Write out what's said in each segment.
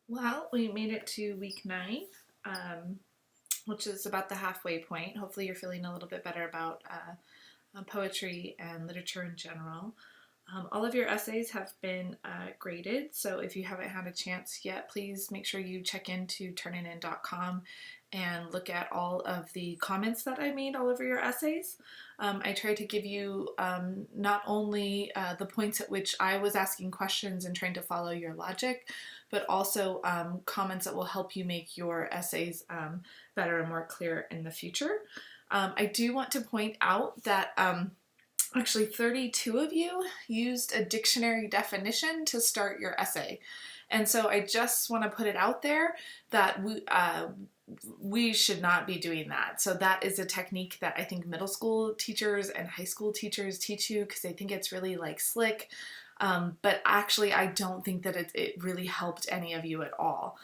Well, we made it to week 9, um, which is about the halfway point. Hopefully, you're feeling a little bit better about poetry and literature in general. All of your essays have been graded, so if you haven't had a chance yet, please make sure you check into turnitin.com and look at all of the comments that I made all over your essays. I tried to give you not only the points at which I was asking questions and trying to follow your logic, but also comments that will help you make your essays better and more clear in the future. I do want to point out that actually 32 of you used a dictionary definition to start your essay. And so I just want to put it out there that we should not be doing that. So that is a technique that I think middle school teachers and high school teachers teach you because they think it's really like slick. But actually, I don't think that it really helped any of you at all.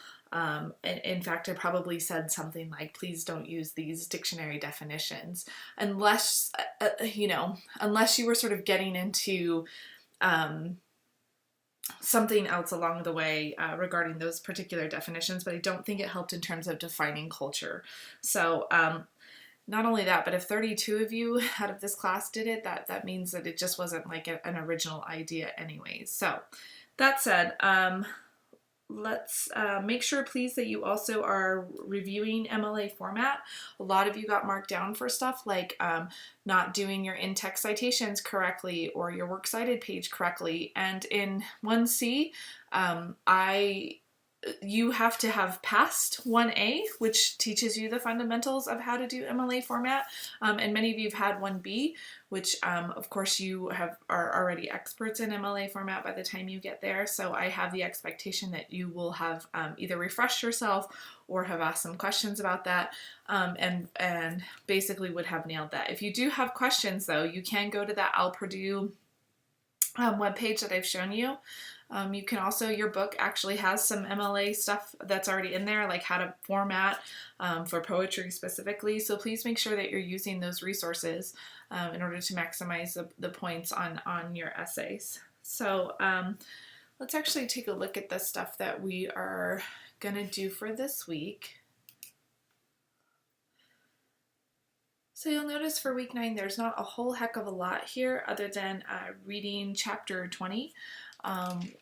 In fact, I probably said something like, please don't use these dictionary definitions unless, unless you were sort of getting into something else along the way regarding those particular definitions, but I don't think it helped in terms of defining culture. So not only that, but if 32 of you out of this class did it, that means that it just wasn't like an original idea anyways. So that said, let's make sure, please, that you also are reviewing MLA format. A lot of you got marked down for stuff like not doing your in-text citations correctly or your works cited page correctly. And in 1C, you have to have passed 1A, which teaches you the fundamentals of how to do MLA format. And many of you have had 1B, which of course you are already experts in MLA format by the time you get there. So I have the expectation that you will have either refreshed yourself or have asked some questions about that and basically would have nailed that. If you do have questions though, you can go to that Al Purdue webpage that I've shown you. You can also, your book actually has some MLA stuff that's already in there, like how to format for poetry specifically. So please make sure that you're using those resources in order to maximize the points on your essays. So let's actually take a look at the stuff that we are going to do for this week. So you'll notice for week 9, there's not a whole heck of a lot here other than reading chapter 20.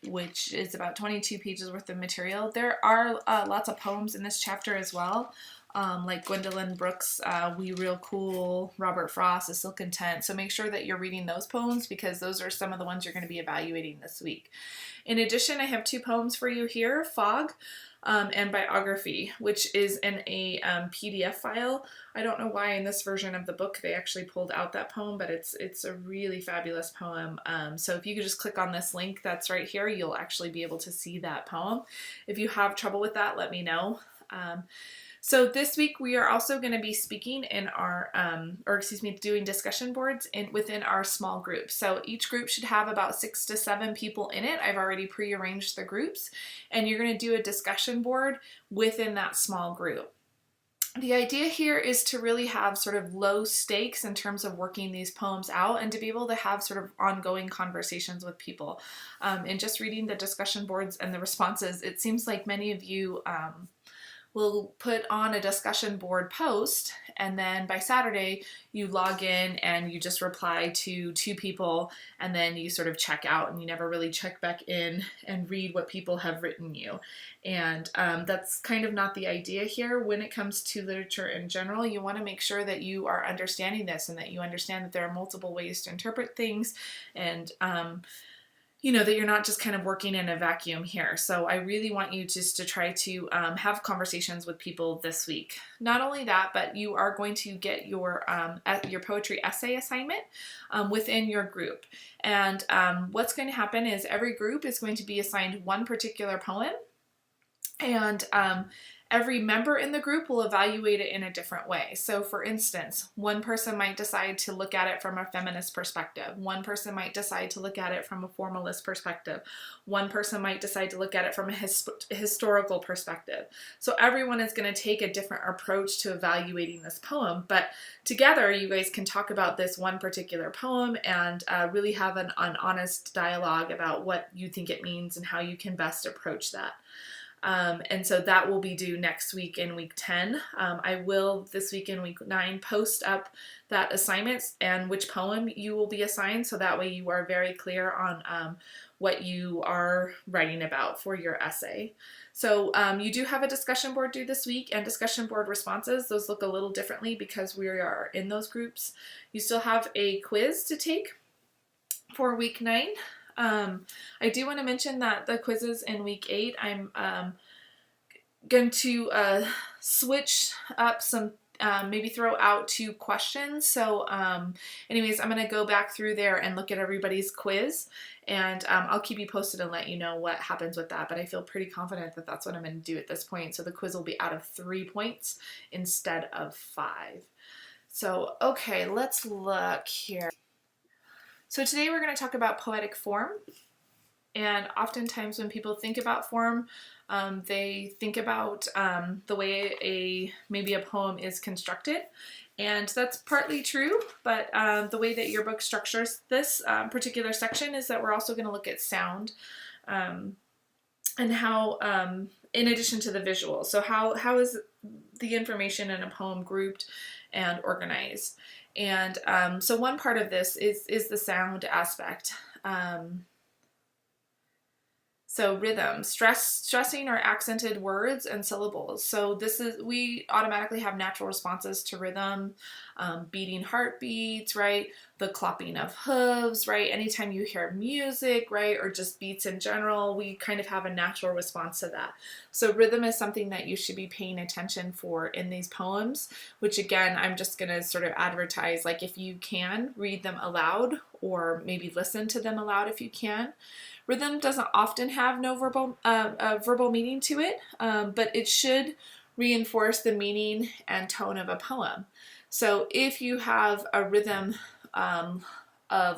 Which is about 22 pages worth of material. There are lots of poems in this chapter as well, like Gwendolyn Brooks' We Real Cool, Robert Frost, A Silken Tent. So make sure that you're reading those poems because those are some of the ones you're going to be evaluating this week. In addition, I have 2 poems for you here, Fog and Biography, which is in a PDF file. I don't know why in this version of the book they actually pulled out that poem, but it's a really fabulous poem. So if you could just click on this link that's right here, you'll actually be able to see that poem. If you have trouble with that, let me know. So this week we are also going to be speaking in our, doing discussion boards within our small groups. So each group should have about 6 to 7 people in it. I've already prearranged the groups, and you're going to do a discussion board within that small group. The idea here is to really have sort of low stakes in terms of working these poems out and to be able to have sort of ongoing conversations with people. And just reading the discussion boards and the responses, it seems like many of you will put on a discussion board post, and then by Saturday you log in and you just reply to 2 people, and then you sort of check out and you never really check back in and read what people have written you. And that's kind of not the idea here. When it comes to literature in general, you want to make sure that you are understanding this and that you understand that there are multiple ways to interpret things, and that you're not just kind of working in a vacuum here. So I really want you just to try to have conversations with people this week. Not only that, but you are going to get your poetry essay assignment within your group. And what's going to happen is every group is going to be assigned one particular poem, and every member in the group will evaluate it in a different way. So for instance, one person might decide to look at it from a feminist perspective. One person might decide to look at it from a formalist perspective. One person might decide to look at it from a historical perspective. So everyone is going to take a different approach to evaluating this poem, but together you guys can talk about this one particular poem and really have an honest dialogue about what you think it means and how you can best approach that. And so that will be due next week in week 10. I will this week in week 9 post up that assignments and which poem you will be assigned, so that way you are very clear on what you are writing about for your essay. So you do have a discussion board due this week, and discussion board responses, those look a little differently because we are in those groups. You still have a quiz to take for week 9. I do want to mention that the quizzes in week 8, I'm going to switch up some, maybe throw out 2 questions. So anyways, I'm going to go back through there and look at everybody's quiz, and I'll keep you posted and let you know what happens with that, but I feel pretty confident that that's what I'm going to do at this point. So the quiz will be out of 3 points instead of 5. So, okay, let's look here. So today we're going to talk about poetic form, and oftentimes when people think about form, they think about the way maybe a poem is constructed, and that's partly true, but the way that your book structures this particular section is that we're also going to look at sound and how, in addition to the visual, so how is the information in a poem grouped and organized. And so one part of this is the sound aspect. So rhythm, stressing or accented words and syllables. So we automatically have natural responses to rhythm, beating heartbeats, right? The clopping of hooves, right? Anytime you hear music, right? Or just beats in general, we kind of have a natural response to that. So rhythm is something that you should be paying attention for in these poems, which again, I'm just gonna sort of advertise, like if you can, read them aloud or maybe listen to them aloud if you can. Rhythm doesn't often have no verbal meaning to it, but it should reinforce the meaning and tone of a poem. So if you have a rhythm of,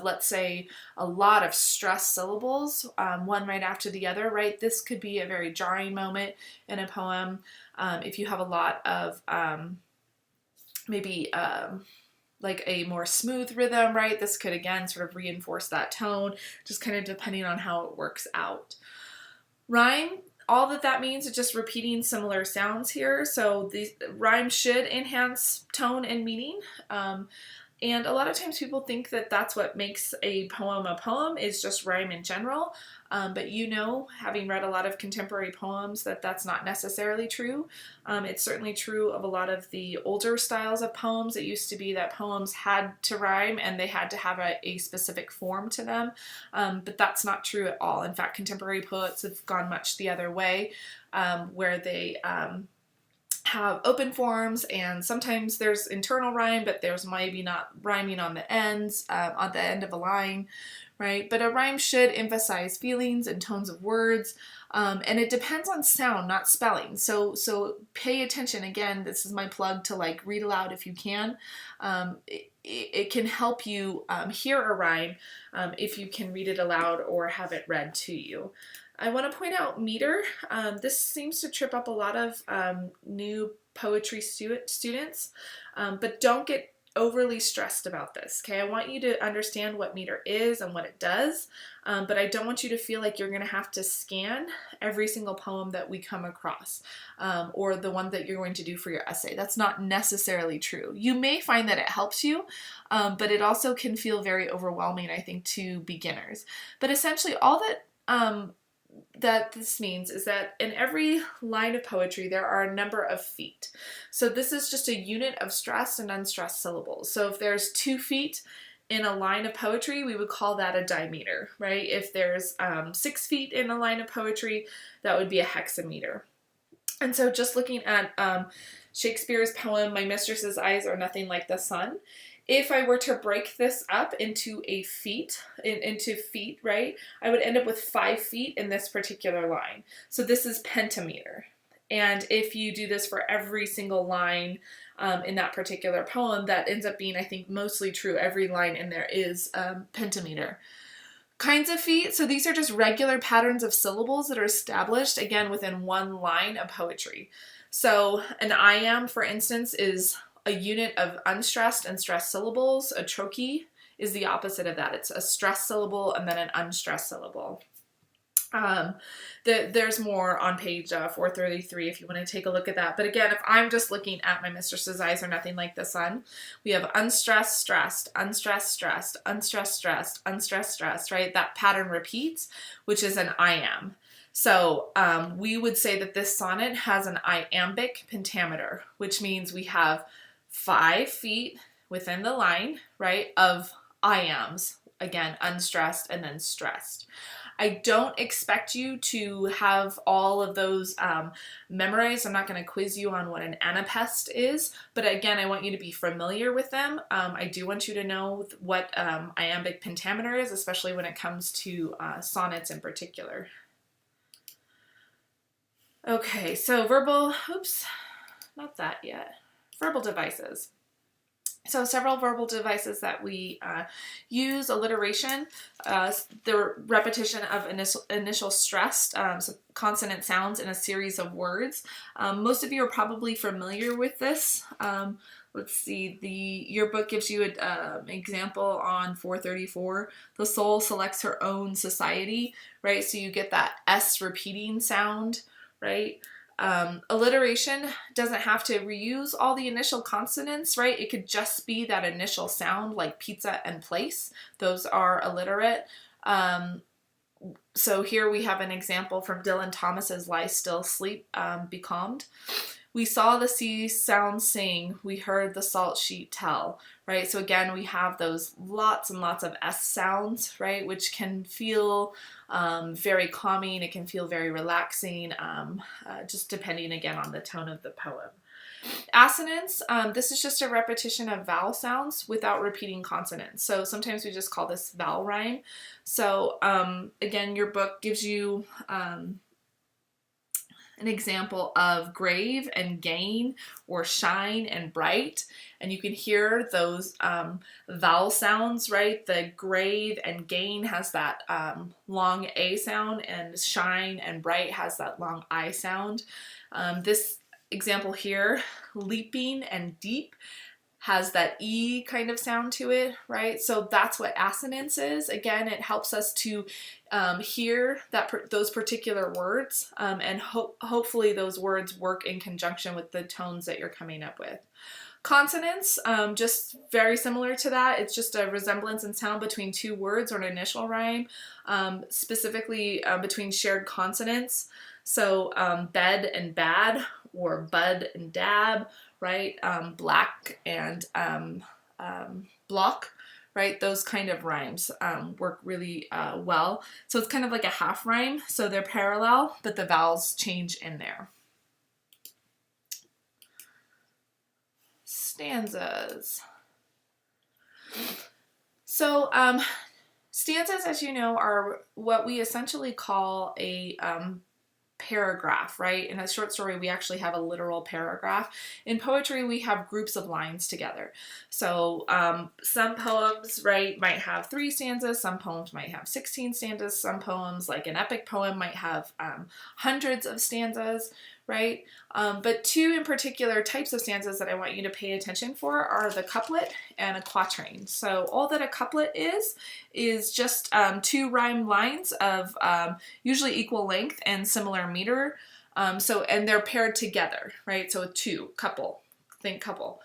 let's say, a lot of stressed syllables, one right after the other, right? This could be a very jarring moment in a poem. If you have a lot of maybe like a more smooth rhythm, right? This could again sort of reinforce that tone, just kind of depending on how it works out. Rhyme, all that means is just repeating similar sounds here. So the rhyme should enhance tone and meaning. And a lot of times people think that that's what makes a poem is just rhyme in general. But you know, having read a lot of contemporary poems, that that's not necessarily true. It's certainly true of a lot of the older styles of poems. It used to be that poems had to rhyme and they had to have a specific form to them. But that's not true at all. In fact, contemporary poets have gone much the other way, where they have open forms, and sometimes there's internal rhyme, but there's maybe not rhyming on the ends, on the end of a line, right? But a rhyme should emphasize feelings and tones of words, and it depends on sound, not spelling. So pay attention. Again, this is my plug to like read aloud if you can. It can help you hear a rhyme if you can read it aloud or have it read to you. I want to point out meter. This seems to trip up a lot of new poetry students, but don't get overly stressed about this, okay? I want you to understand what meter is and what it does, but I don't want you to feel like you're going to have to scan every single poem that we come across, or the one that you're going to do for your essay. That's not necessarily true. You may find that it helps you, but it also can feel very overwhelming, I think, to beginners. But essentially all that this means is that in every line of poetry there are a number of feet. So this is just a unit of stressed and unstressed syllables. So if there's 2 feet in a line of poetry, we would call that a dimeter, right? If there's 6 feet in a line of poetry, that would be a hexameter. And so just looking at Shakespeare's poem, My Mistress's Eyes Are Nothing Like the Sun, if I were to break this up into feet, right, I would end up with 5 feet in this particular line. So this is pentameter. And if you do this for every single line in that particular poem, that ends up being, I think, mostly true. Every line in there is pentameter. Kinds of feet, so these are just regular patterns of syllables that are established, again, within one line of poetry. So an iamb, for instance, is a unit of unstressed and stressed syllables. A trochee is the opposite of that. It's a stressed syllable and then an unstressed syllable. There's more on page 433 if you want to take a look at that. But again, if I'm just looking at my mistress's eyes are nothing like the sun, we have unstressed, stressed, unstressed, stressed, unstressed, stressed, unstressed, stressed, right? That pattern repeats, which is an iamb. So we would say that this sonnet has an iambic pentameter, which means we have 5 feet within the line, right, of iambs. Again, unstressed and then stressed. I don't expect you to have all of those memorized. I'm not going to quiz you on what an anapest is, but again, I want you to be familiar with them. I do want you to know what iambic pentameter is, especially when it comes to sonnets in particular. Okay, so verbal devices. So several verbal devices that we use: alliteration, the repetition of initial stressed so consonant sounds in a series of words. Most of you are probably familiar with this. Let's see, your book gives you an example on 434. The soul selects her own society, right? So you get that S repeating sound, right? Alliteration doesn't have to reuse all the initial consonants, right? It could just be that initial sound, like pizza and place. Those are alliterate. So here we have an example from Dylan Thomas's Lie Still, Sleep, Be Calmed. We saw the sea sound sing, we heard the salt sheet tell, right? So again, we have those lots and lots of S sounds, right? Which can feel very calming, it can feel very relaxing, just depending again on the tone of the poem. Assonance, this is just a repetition of vowel sounds without repeating consonants. So sometimes we just call this vowel rhyme. So again, your book gives you an example of grave and gain, or shine and bright, and you can hear those vowel sounds, right? The grave and gain has that long A sound, and shine and bright has that long I sound. This example here, leaping and deep, has that E kind of sound to it, right? So that's what assonance is. Again, it helps us to hear those particular words, and hopefully those words work in conjunction with the tones that you're coming up with. Consonants, just very similar to that. It's just a resemblance in sound between two words or an initial rhyme, specifically between shared consonants. So bed and bad, or bud and dab, right? Black and block, right? Those kind of rhymes work really well. So it's kind of like a half rhyme. So they're parallel, but the vowels change in there. Stanzas. So stanzas, as you know, are what we essentially call a paragraph, right? In a short story, we actually have a literal paragraph. In poetry, we have groups of lines together. So some poems, right, might have 3 stanzas, some poems might have 16 stanzas, some poems, like an epic poem, might have hundreds of stanzas, right? But 2 in particular types of stanzas that I want you to pay attention for are the couplet and a quatrain. So all that a couplet is just 2 rhyme lines of usually equal length and similar meter. And they're paired together, right? So 2, couple, think couple.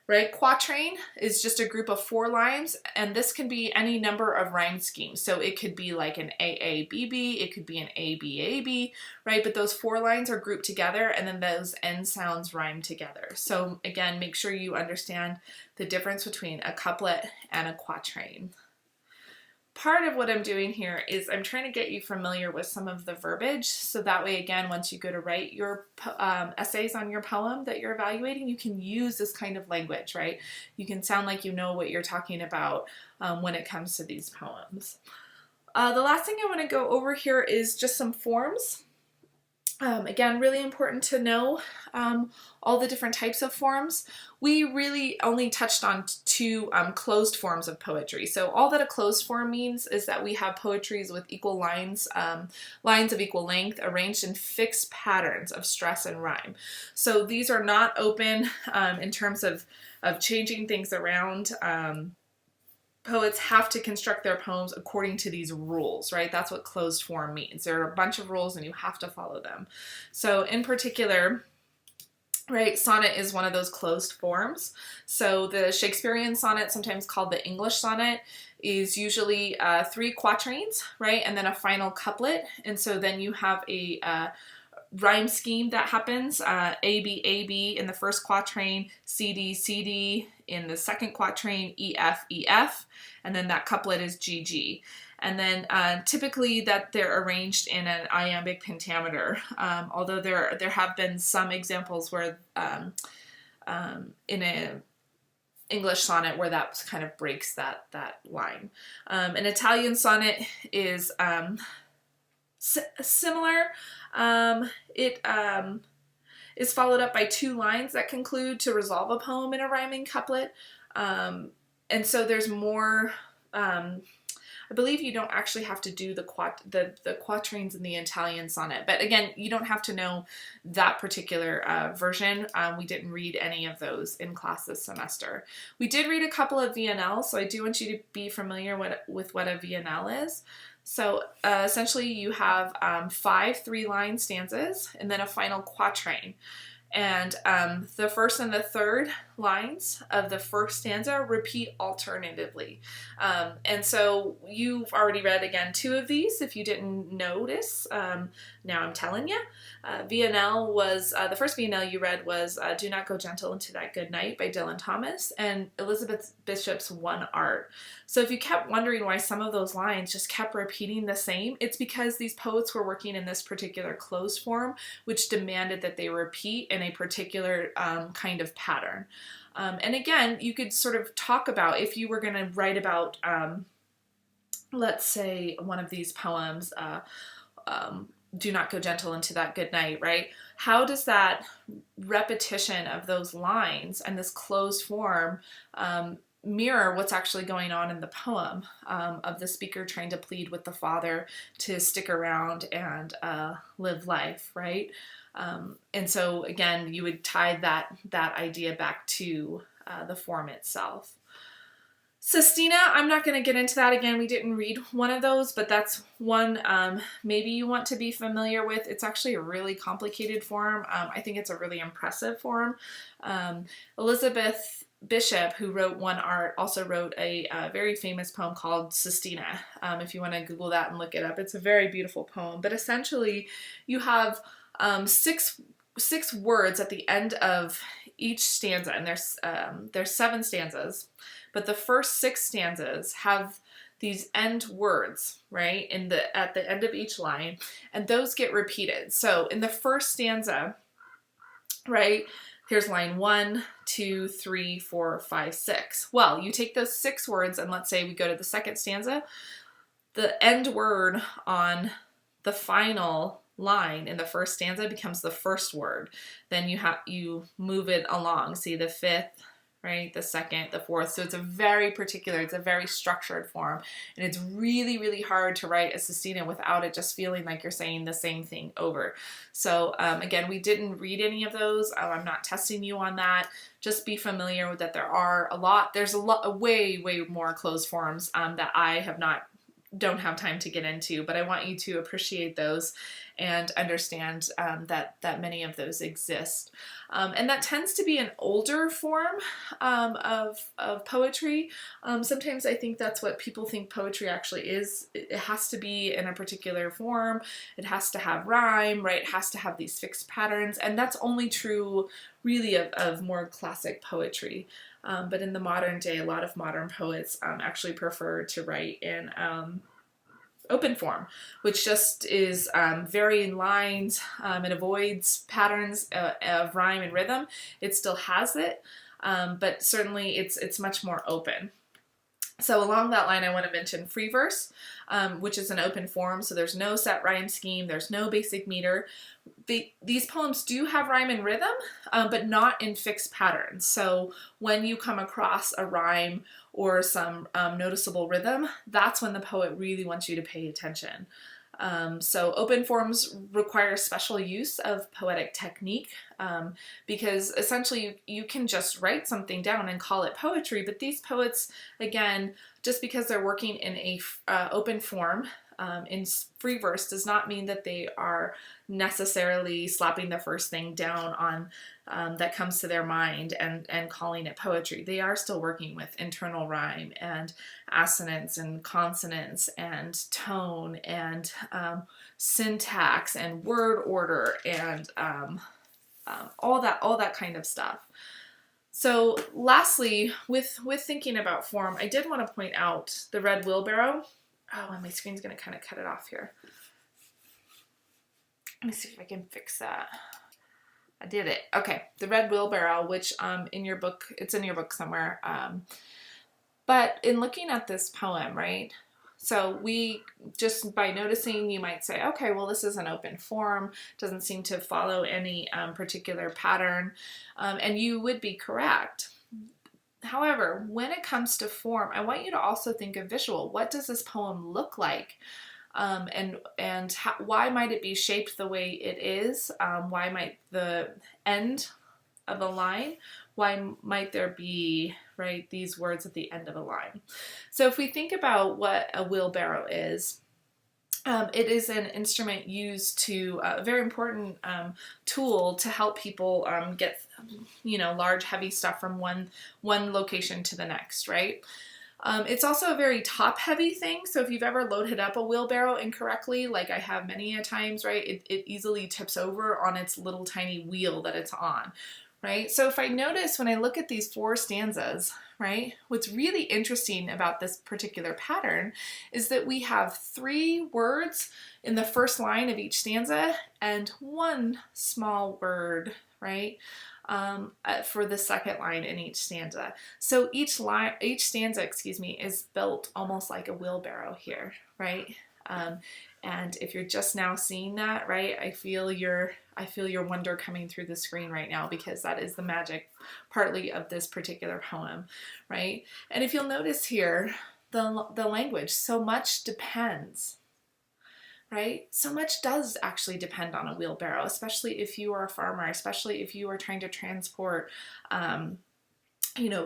Right? Quatrain is just a group of 4 lines, and this can be any number of rhyme schemes. So it could be like an AABB, it could be an ABAB, right? But those 4 lines are grouped together, and then those end sounds rhyme together. So again, make sure you understand the difference between a couplet and a quatrain. Part of what I'm doing here is I'm trying to get you familiar with some of the verbiage, so that way, again, once you go to write your essays on your poem that you're evaluating, you can use this kind of language, right? You can sound like you know what you're talking about when it comes to these poems. The last thing I want to go over here is just some forms. Again, really important to know all the different types of forms. We really only touched on 2 closed forms of poetry. So all that a closed form means is that we have poetries with equal lines, lines of equal length, arranged in fixed patterns of stress and rhyme. So these are not open in terms of changing things around. poets have to construct their poems according to these rules, right? That's what closed form means. There are a bunch of rules and you have to follow them. So in particular, right, sonnet is one of those closed forms. So the Shakespearean sonnet, sometimes called the English sonnet, is usually 3 quatrains, right? And then a final couplet. And so then you have a rhyme scheme that happens, A, B in the first quatrain, C, D in the second quatrain, E, F, and then that couplet is G, G. And then typically that they're arranged in an iambic pentameter, although there have been some examples where in an English sonnet where that kind of breaks that line. An Italian sonnet is similar. It is followed up by 2 lines that conclude to resolve a poem in a rhyming couplet. And so there's more, I believe you don't actually have to do the quatrains in the Italian sonnet. But again, you don't have to know that particular version. We didn't read any of those in class this semester. We did read a couple of VNLs, so I do want you to be familiar with what a VNL is. So essentially you have 5 3-line stanzas and then a final quatrain. And the first and the third lines of the first stanza repeat alternatively. And so you've already read, again, 2 of these. If you didn't notice, now I'm telling you. VNL was, the first VNL you read was Do Not Go Gentle Into That Good Night by Dylan Thomas and Elizabeth Bishop's One Art. So if you kept wondering why some of those lines just kept repeating the same, it's because these poets were working in this particular closed form, which demanded that they repeat in a particular kind of pattern. And again, you could sort of talk about, if you were going to write about, let's say, one of these poems, Do Not Go Gentle Into That Good Night, right? How does that repetition of those lines and this closed form mirror what's actually going on in the poem, of the speaker trying to plead with the father to stick around and live life, right? And so again, you would tie that idea back to the form itself. Sestina, I'm not going to get into that again. We didn't read one of those, but that's one maybe you want to be familiar with. It's actually a really complicated form. I think it's a really impressive form. Elizabeth Bishop, who wrote One Art, also wrote a very famous poem called Sestina. If you want to Google that and look it up, it's a very beautiful poem. But essentially, you have six words at the end of each stanza, and there's 7 stanzas. But the first 6 stanzas have these end words, right, at the end of each line, and those get repeated. So in the first stanza, right, here's line 1, 2, 3, 4, 5, 6. Well, you take those 6 words, and let's say we go to the second stanza, the end word on the final line in the first stanza becomes the first word. Then you move it along. See the 5th, right? The 2nd, the 4th. So it's a very structured form. And it's really, really hard to write a sestina without it just feeling like you're saying the same thing over. So again, we didn't read any of those. I'm not testing you on that. Just be familiar with that there's a lot, way more closed forms that I don't have time to get into, but I want you to appreciate those and understand that many of those exist. And that tends to be an older form of poetry. Sometimes I think that's what people think poetry actually is. It has to be in a particular form. It has to have rhyme, right? It has to have these fixed patterns. And that's only true really of more classic poetry. But in the modern day, a lot of modern poets actually prefer to write in open form, which just is varying lines. It avoids patterns of rhyme and rhythm. It still has it, but certainly it's much more open. So along that line, I want to mention free verse, which is an open form, so there's no set rhyme scheme, there's no basic meter. These poems do have rhyme and rhythm, but not in fixed patterns. So when you come across a rhyme or some noticeable rhythm, that's when the poet really wants you to pay attention. So open forms require special use of poetic technique because essentially you can just write something down and call it poetry, but these poets, again, just because they're working in a open form in free verse does not mean that they are necessarily slapping the first thing down on that comes to their mind and calling it poetry. They are still working with internal rhyme and assonance and consonants and tone and syntax and word order and all that kind of stuff. So lastly, with thinking about form, I did want to point out the red wheelbarrow. Oh, and my screen's going to kind of cut it off here. Let me see if I can fix that. I did it. Okay, the red wheelbarrow, which in your book, it's in your book somewhere. But in looking at this poem, right? So we just by noticing, you might say, okay, well, this is an open form, doesn't seem to follow any particular pattern, and you would be correct. However, when it comes to form, I want you to also think of visual. What does this poem look like? Why might it be shaped the way it is? Why might the end of a line, why might there be, right, these words at the end of a line? So if we think about what a wheelbarrow is, it is an instrument used to, a very important tool to help people get, large, heavy stuff from one location to the next, right? It's also a very top-heavy thing, so if you've ever loaded up a wheelbarrow incorrectly, like I have many a times, right, it easily tips over on its little tiny wheel that it's on, right? So if I notice when I look at these 4 stanzas, right, what's really interesting about this particular pattern is that we have 3 words in the first line of each stanza and 1 small word, right, for the second line in each stanza. So each stanza, is built almost like a wheelbarrow here, right? And if you're just now seeing that, right, I feel your wonder coming through the screen right now, because that is the magic partly of this particular poem, right? And if you'll notice here, the language, so much depends, right? So much does actually depend on a wheelbarrow, especially if you are a farmer, especially if you are trying to transport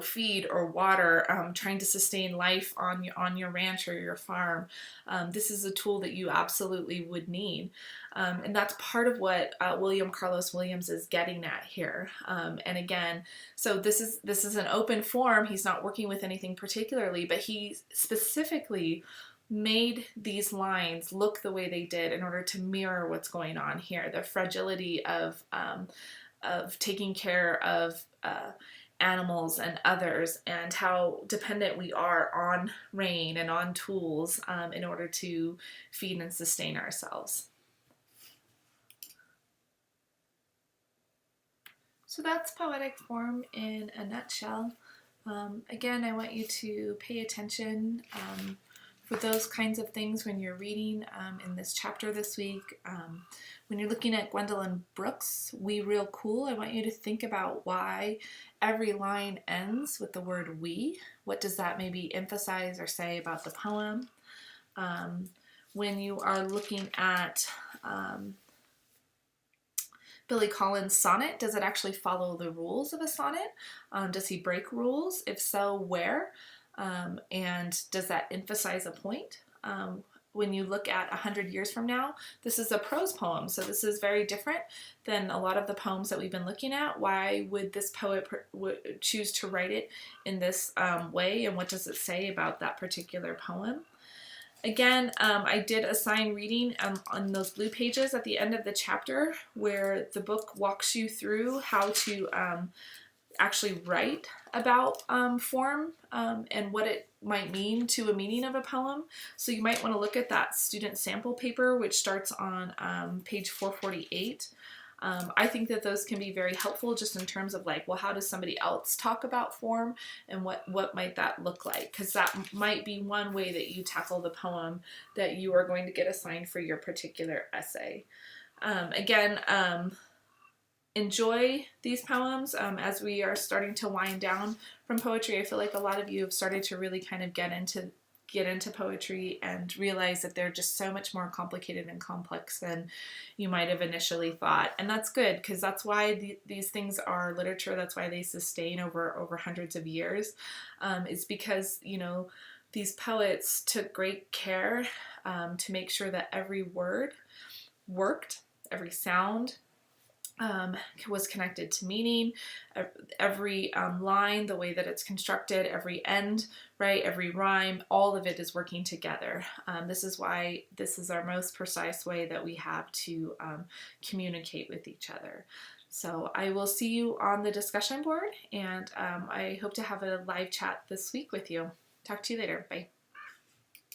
feed or water, trying to sustain life on your ranch or your farm. This is a tool that you absolutely would need. And that's part of what William Carlos Williams is getting at here. And again, so this is an open form. He's not working with anything particularly, but he specifically made these lines look the way they did in order to mirror what's going on here. The fragility of taking care of animals and others, and how dependent we are on rain and on tools in order to feed and sustain ourselves. So that's poetic form in a nutshell. Again, I want you to pay attention for those kinds of things when you're reading in this chapter this week. When you're looking at Gwendolyn Brooks' We Real Cool, I want you to think about why every line ends with the word we. What does that maybe emphasize or say about the poem? When you are looking at Billy Collins' sonnet, does it actually follow the rules of a sonnet? Does he break rules? If so, where? And does that emphasize a point? When you look at 100 years from now, this is a prose poem, so this is very different than a lot of the poems that we've been looking at. Why would this poet choose to write it in this way, and what does it say about that particular poem? Again, I did assign reading on those blue pages at the end of the chapter, where the book walks you through how to actually write about form and what it might mean to a meaning of a poem. So you might want to look at that student sample paper, which starts on page 448. I think that those can be very helpful just in terms of like, well, how does somebody else talk about form, and what might that look like? Because that might be one way that you tackle the poem that you are going to get assigned for your particular essay. Again, enjoy these poems as we are starting to wind down from poetry. I feel like a lot of you have started to really kind of get into get into poetry and realize that they're just so much more complicated and complex than you might have initially thought. And that's good, because that's why these things are literature. That's why they sustain over hundreds of years. Is because, you know, these poets took great care to make sure that every word worked, every sound was connected to meaning, every line, the way that it's constructed, every end, right, every rhyme, all of it is working together. This is why this is our most precise way that we have to communicate with each other. So I will see you on the discussion board, and I hope to have a live chat this week with you. Talk to you later. Bye.